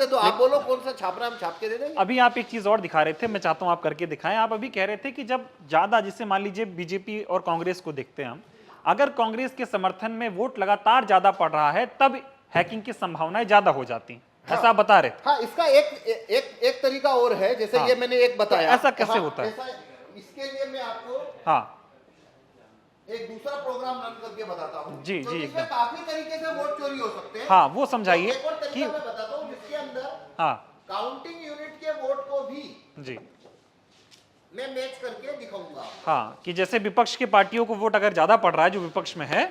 दे दो, आप बोलो कौन सा छाप रहा है, हम छाप के दे देंगे। अभी आप एक चीज और दिखा रहे थे, मैं चाहता हूं आप करके दिखाएं। आप अभी कह रहे थे कि जब ज्यादा, जिससे मान लीजिए बीजेपी और कांग्रेस को देखते हैं हम, अगर कांग्रेस के समर्थन में वोट लगातार ज्यादा पड़ रहा है तब हैकिंग की संभावनाएं ज्यादा हो जाती हैं, ऐसा आप बता रहे थे। हाँ, इसका एक तरीका और है, जैसे ये मैंने एक बताया। तो ऐसा कैसे होता है? इसके लिए मैं आपको हाँ एक दूसरा प्रोग्राम रन करके बताता हूँ। जी, तो जी, इसमें एकदम। काफी तरीके से वोट चोरी हो सकते हैं। हाँ, वो समझाइए तो एक और तरीका कि मैं बताता हूँ जिसके अंदर हाँ काउंटिंग यूनिट के वोट को भी जी मैं मैच करके दिखाऊंगा। हाँ, कि जैसे विपक्ष की पार्टियों को वोट अगर ज्यादा पड़ रहा है जो विपक्ष में है,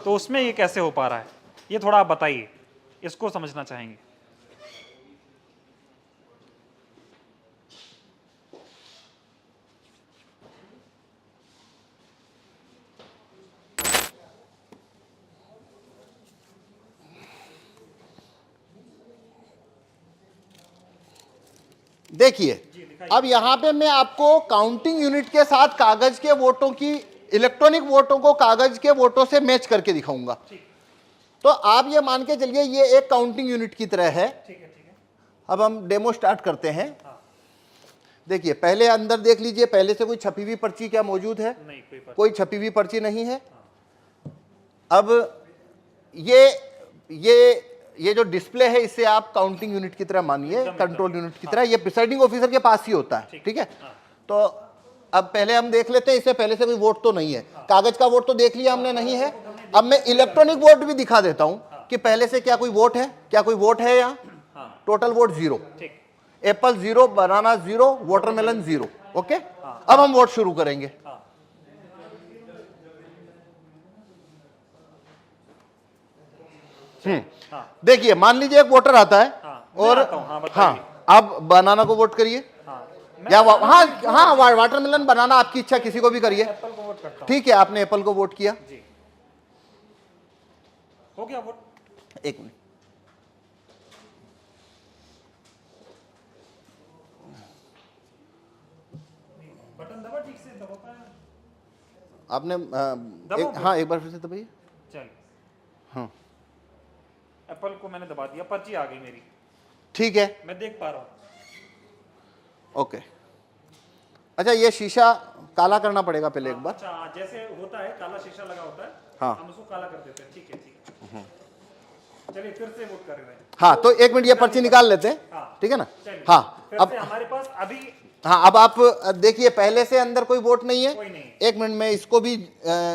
तो उसमें ये कैसे हो पा रहा है, ये थोड़ा आप बताइए, इसको समझना चाहेंगे। देखिए, अब यहां पे मैं आपको काउंटिंग यूनिट के साथ कागज के वोटों की, इलेक्ट्रॉनिक वोटों को कागज के वोटों से मैच करके दिखाऊंगा। तो आप ये मान के चलिए ये एक काउंटिंग यूनिट की तरह है। अब हम डेमो स्टार्ट करते हैं। देखिए, पहले अंदर देख लीजिए, पहले से कोई छपी हुई पर्ची क्या मौजूद है? नहीं, कोई छपी हुई पर्ची नहीं है। अब ये जो डिस्प्ले है, इसे आप काउंटिंग यूनिट की तरह मानिए, कंट्रोल यूनिट की तरह। ये प्रिसाइडिंग ऑफिसर के पास ही होता है, ठीक है। तो अब पहले हम देख लेते हैं, इससे पहले से कोई वोट तो नहीं है। कागज का वोट तो देख लिया हमने, नहीं है। अब मैं इलेक्ट्रॉनिक वोट भी दिखा देता हूं कि पहले से क्या कोई वोट है, क्या कोई वोट है यहाँ। टोटल वोट 0, एप्पल 0, बनाना 0, वाटरमेलन 0। ओके, अब हम वोट शुरू करेंगे। देखिए, मान लीजिए एक वोटर आता है और आप बनाना को वोट करिए, या वाटरमेलन, बनाना, आपकी इच्छा, किसी को भी करिए। ठीक है, आपने एप्पल को वोट किया। हो गया वोट। एक मिनट, बटन दबा, ठीक से दबा पाया आपने हाँ, एक बार फिर से दबाइए। चलिए, हाँ, एप्पल को मैंने दबा दिया, पर्ची आ गई मेरी, ठीक है, मैं देख पा रहा हूँ। ओके। अच्छा, ये शीशा काला करना पड़ेगा पहले एक बार। अच्छा, जैसे होता है काला शीशा लगा होता है, हाँ, हम उसको काला कर देते हैं। ठीक है, ठीक है, चलिए फिर से वोट कर रहे हैं। हाँ, तो एक मिनट, ये पर्ची निकाल लेते हैं, ठीक है ना। हाँ, अब हमारे पास अभी, हाँ, अब आप देखिए, पहले से अंदर कोई वोट नहीं है। कोई नहीं। एक मिनट में इसको भी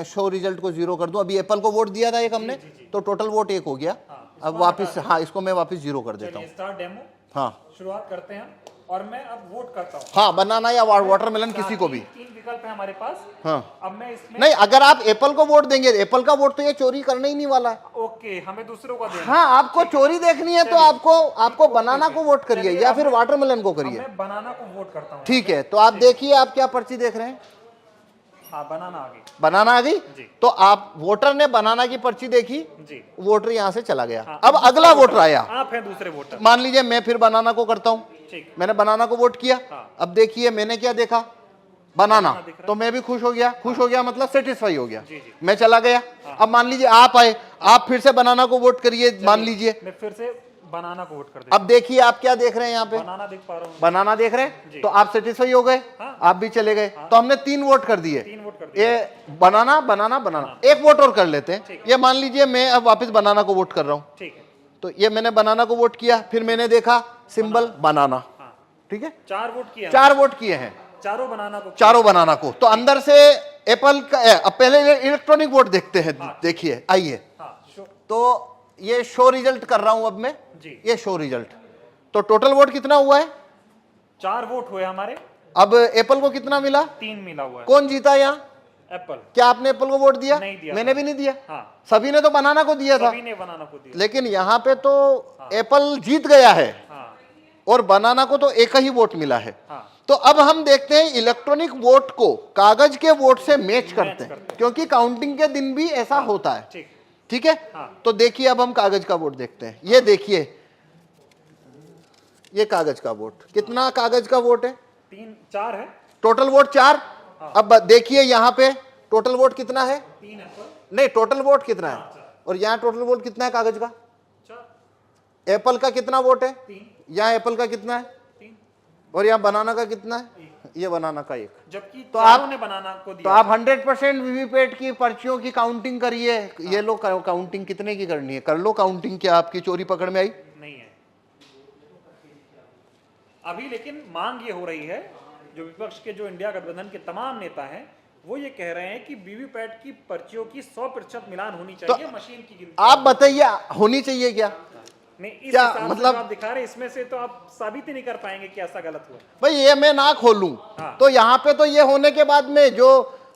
शो रिजल्ट को 0 कर दूं। अभी एप्पल को वोट दिया था एक हमने, तो टोटल वोट 1 हो गया। अब वापस, हाँ, इसको मैं वापस 0 कर देता हूँ। स्टार्ट डेमो, हाँ, शुरुआत करते हैं और मैं अब वोट करता हूँ। हाँ, बनाना या वाटरमेलन, किसी को भी। 3 विकल्प है हमारे पास। हाँ, अब मैं इसमें, नहीं, अगर आप एप्पल को वोट देंगे, एप्पल का वोट तो ये चोरी करने ही नहीं वाला है। ओके, हमें दूसरों का देना। हाँ, आपको चोरी देखनी है तो आपको बनाना को वोट करिए या फिर वाटरमेलन को करिए। मैं बनाना को वोट करता हूँ। ठीक है, तो आप देखिए, आप क्या पर्ची देख रहे हैं? हाँ, बनाना आ गई। बनाना आ गई। तो आप, वोटर ने बनाना की पर्ची देखी जी, वोटर यहां से चला गया। अब अगला वोटर आया, आप हैं दूसरे वोटर। मान लीजिए मैं फिर बनाना को करता हूं। ठीक, मैंने बनाना को वोट किया। अब देखिए, मैंने क्या देखा? बनाना। तो मैं भी खुश हो गया। खुश हो गया मतलब सेटिस्फाई हो गया। मैं चला गया। अब मान लीजिए आप आए, आप फिर से बनाना को वोट करिए, मान लीजिए। मैं फिर से बनाना को वोट कर देता अब देखिए, आप क्या देख रहे हैं यहाँ पे? बनाना देख पा रहा हूँ। बनाना देख रहे हैं, तो आप सेटिस्फाई हो गए, आप भी चले गए। तो हमने 3 वोट कर दिए। 3 वोट कर दिए। ये बनाना, बनाना, बनाना। एक वोट और कर लेते हैं। ये मान लीजिए मैं अब वापस बनाना को वोट कर रहा हूँ। ठीक है, तो ये मैंने बनाना को वोट किया, फिर मैंने देखा सिंबल बनाना। ठीक है, 4 वोट किए। 4 वोट किए हैं, चारों बनाना को। चारों बनाना को। तो अंदर से एप्पल का, अब पहले इलेक्ट्रॉनिक वोट देखते हैं। देखिए, आइए। तो ये शो रिजल्ट कर रहा हूं अब मैं जी। ये शो रिजल्ट। तो टोटल वोट कितना हुआ है? 4 वोट हुए हमारे। अब एप्पल को कितना मिला? 3 मिला हुआ है। कौन जीता यहाँ? एप्पल। क्या आपने एप्पल को वोट दिया? नहीं दिया। मैंने भी नहीं दिया। हाँ। सभी ने तो बनाना को दिया था। सभी ने बनाना को दिया। लेकिन यहाँ पे तो एप्पल जीत गया है और बनाना को तो एक ही वोट मिला है। तो अब हम देखते हैं इलेक्ट्रॉनिक वोट को कागज के वोट से मैच करते हैं, क्योंकि काउंटिंग के दिन भी ऐसा होता है। ठीक है, तो देखिए, अब हम कागज का वोट देखते हैं। ये देखिए, ये कागज का वोट, कितना कागज का वोट है? 4 है। Total vote 4। अब देखिए यहाँ पे टोटल वोट कितना है? 3 है। नहीं, टोटल वोट कितना है? और यहाँ टोटल वोट कितना है कागज का? एप्पल का कितना वोट है? 3। यहाँ एप्पल का कितना है? 3। और यहाँ बनाना का कितना है? ये बनाना का 1। जबकि तो चारों आप ने बनाना को तो दिया। आप 100% वीवीपैट की पर्चियों की काउंटिंग करिए। ये लो काउंटिंग कितने की करनी है, कर लो काउंटिंग। क्या आपकी चोरी पकड़ में आई? नहीं है अभी, लेकिन मांग ये हो रही है, जो विपक्ष के जो इंडिया गठबंधन के तमाम नेता हैं वो ये कह रहे हैं कि वीवीपैट की पर्चियों की 100% मिलान होनी चाहिए, मशीन की गिनती। आप बताइए होनी चाहिए क्या? नहीं, इस क्या हिसाब से मतलब- जो आप दिखा रहे हैं इसमें से तो आप साबित ही नहीं कर पाएंगे कि ऐसा गलत हुआ। भाई ये मैं ना खोलूं हाँ। तो यहाँ पे तो ये होने के बाद में जो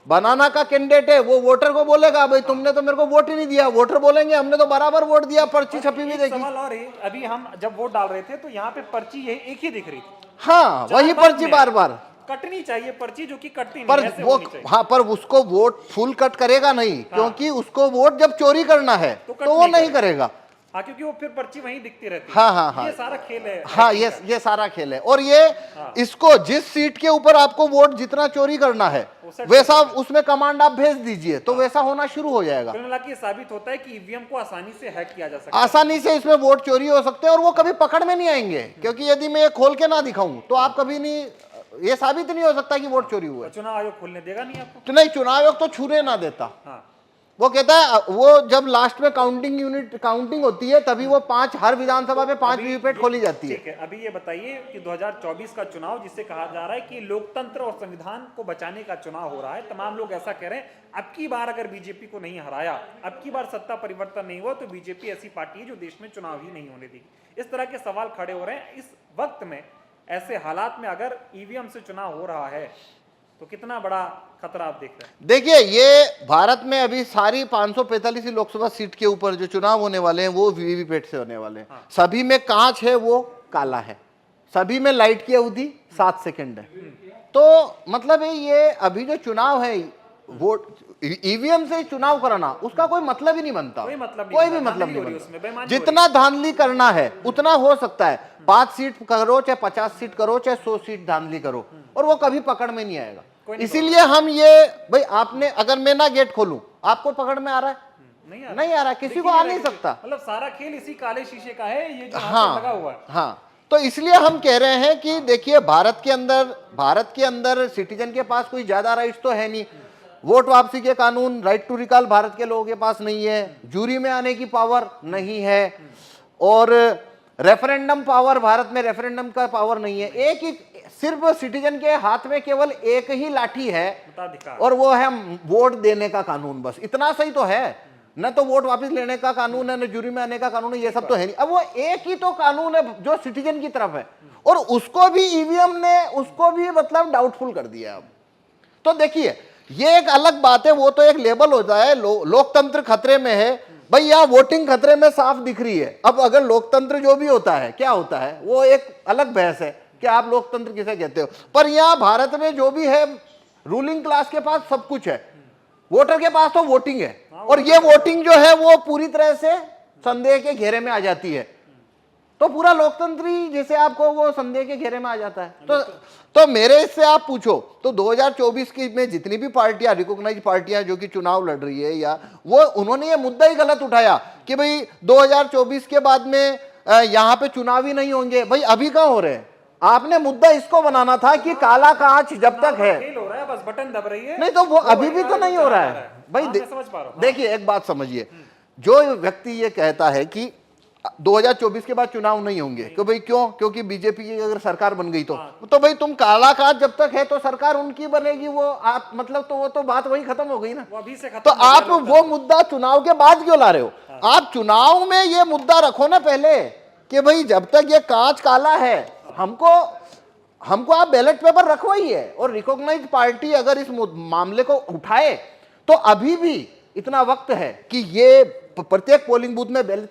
बनाना का कैंडिडेट है वो वोटर को बोलेगा भाई तुमने तो मेरे को वोट ही नहीं दिया। वोटर बोलेंगे हमने तो बराबर वोट दिया, पर्ची छपी हुई एक देखी। सवाल और है, अभी हम जब वोट डाल रहे थे तो यहाँ पे पर्ची ये एक ही दिख रही थी। हाँ वही पर्ची बार बार कटनी चाहिए पर्ची, जो कि कटती पर नहीं, ऐसे वो होनी चाहिए। हाँ पर उसको वोट फुल कट करेगा नहीं, क्योंकि उसको वोट जब चोरी करना है तो कट तो वो नहीं नहीं करेगा। हाँ, क्योंकि वो फिर पर्ची वहीं दिखती रहती है। हाँ, हाँ, हाँ। ये सारा खेल है। हाँ ये सारा खेल है। और ये इसको जिस सीट के ऊपर आपको वोट जितना चोरी करना है वैसा उसमें कमांड आप भेज दीजिए तो वैसा होना शुरू हो जाएगा। कुल मिला के साबित होता है कि ईवीएम को आसानी से हैक किया जा सकता है। आसानी से इसमें वोट चोरी हो सकते हैं और वो कभी पकड़ में नहीं आएंगे, क्योंकि यदि मैं ये खोल के ना दिखाऊं तो आप कभी नहीं, ये साबित नहीं हो सकता कि वोट चोरी हुआ है। चुनाव आयोग खोलने देगा नहीं आपको। तो नहीं, चुनाव आयोग तो छूने ना देता। हाँ, वो कहता है वो जब लास्ट में काउंटिंग होती है तभी वो 5 हर विधानसभा में 5 वीवीपैट खोली जाती है। ठीक है। अभी ये बताइए कि 2024 का चुनाव, जिसे कहा जा रहा है कि लोकतंत्र और संविधान को बचाने का चुनाव हो रहा है, तमाम लोग ऐसा कह रहे हैं, अब की बार अगर बीजेपी को नहीं हराया, अब की बार सत्ता परिवर्तन नहीं हुआ तो बीजेपी ऐसी पार्टी है जो देश में चुनाव ही नहीं होने देगी। इस तरह के सवाल खड़े हो रहे हैं। इस वक्त में, ऐसे हालात में अगर ईवीएम से चुनाव हो रहा है तो कितना बड़ा खतरा आप देख रहे हैं? देखिए ये भारत में अभी सारी 545 लोकसभा सीट के ऊपर जो चुनाव होने वाले हैं वो वीवीपैट से होने वाले हैं। हाँ। सभी में कांच है, वो काला है, सभी में लाइट की अवधि 7 सेकंड है। तो मतलब ये अभी जो चुनाव है वोट ईवीएम से चुनाव कराना उसका कोई मतलब ही नहीं बनता, कोई मतलब नहीं कोई भी बनता, मतलब धांधली नहीं हो रही है उसमें, बनता। बेईमानी हो जितना धांधली करना है उतना हो सकता है, 5 सीट करो चाहे 50 सीट करो चाहे 100 सीट धांधली करो और वो कभी पकड़ में नहीं आएगा। इसीलिए हम ये भाई आपने अगर मैं ना गेट खोलूं आपको पकड़ में आ रहा है? नहीं आ रहा, किसी को आ नहीं सकता। मतलब सारा खेल इसी काले शीशे का है, ये जो हाँ लगा हुआ है। हाँ, तो इसलिए हम कह रहे हैं कि देखिए भारत के अंदर सिटीजन के पास कोई ज्यादा राइट्स तो है नहीं। वोट वापसी के कानून, राइट टू रिकॉल भारत के लोगों के पास नहीं है, जूरी में आने की पावर नहीं है और रेफरेंडम पावर, भारत में रेफरेंडम का पावर नहीं है। एक ही सिर्फ सिटीजन के हाथ में केवल एक ही लाठी है मताधिकार, और वो है वोट देने का कानून। बस इतना सही तो है, न तो वोट वापस लेने का कानून है, न जूरी में आने का कानून है, ये सब तो है नहीं। अब वो एक ही तो कानून है जो सिटीजन की तरफ है और उसको भी ईवीएम ने उसको भी मतलब डाउटफुल कर दिया। अब तो देखिए ये एक अलग बात है, वो तो एक लेबल होता है लोकतंत्र खतरे में है। भाई यहाँ वोटिंग खतरे में साफ दिख रही है। अब अगर लोकतंत्र जो भी होता है क्या होता है वो एक अलग बहस है कि आप लोकतंत्र किसे कहते हो, पर यहाँ भारत में जो भी है रूलिंग क्लास के पास सब कुछ है, वोटर के पास तो वोटिंग है और ये वोटिंग जो है वो पूरी तरह से संदेह के घेरे में आ जाती है। तो पूरा लोकतंत्र ही जैसे आपको वो संदेह के घेरे में आ जाता है। तो मेरे से आप पूछो तो 2024 की में जितनी भी पार्टियां, रिकॉग्नाइज पार्टियां जो कि चुनाव लड़ रही है, या वो उन्होंने ये मुद्दा ही गलत उठाया कि भाई 2024 के बाद में यहाँ पे चुनाव ही नहीं होंगे। भाई अभी कहाँ हो रहे हैं? आपने मुद्दा इसको बनाना था कि काला कांच जब तक है, खेल हो रहा है, बस बटन दब रही है। नहीं तो वो अभी भी तो नहीं हो रहा है। भाई मैं समझ पा रहा हूं। देखिए एक बात समझिए, जो व्यक्ति ये कहता है कि 2024 के बाद चुनाव नहीं होंगे, कि भाई क्यों? क्योंकि बीजेपी की अगर सरकार बन गई तो भाई तुम काला कांच जब तक है तो सरकार उनकी बनेगी, वो आप मतलब तो वो तो बात वही खत्म हो गई ना। वो अभी से खत्म तो हो गया आप लोकतंत्र। वो मुद्दा चुनाव के बाद क्यों ला रहे हो? आप चुनाव में ये मुद्दा रखो ना पहले कि भाई जब तक ये कांच काला है हमको आप बैलेट पेपर रखवाइए। और रिकॉग्नाइज्ड पार्टी अगर इस मामले को उठाए तो अभी भी इतना वक्त है कि ये प्रत्येक पोलिंग बूथ में बैलेट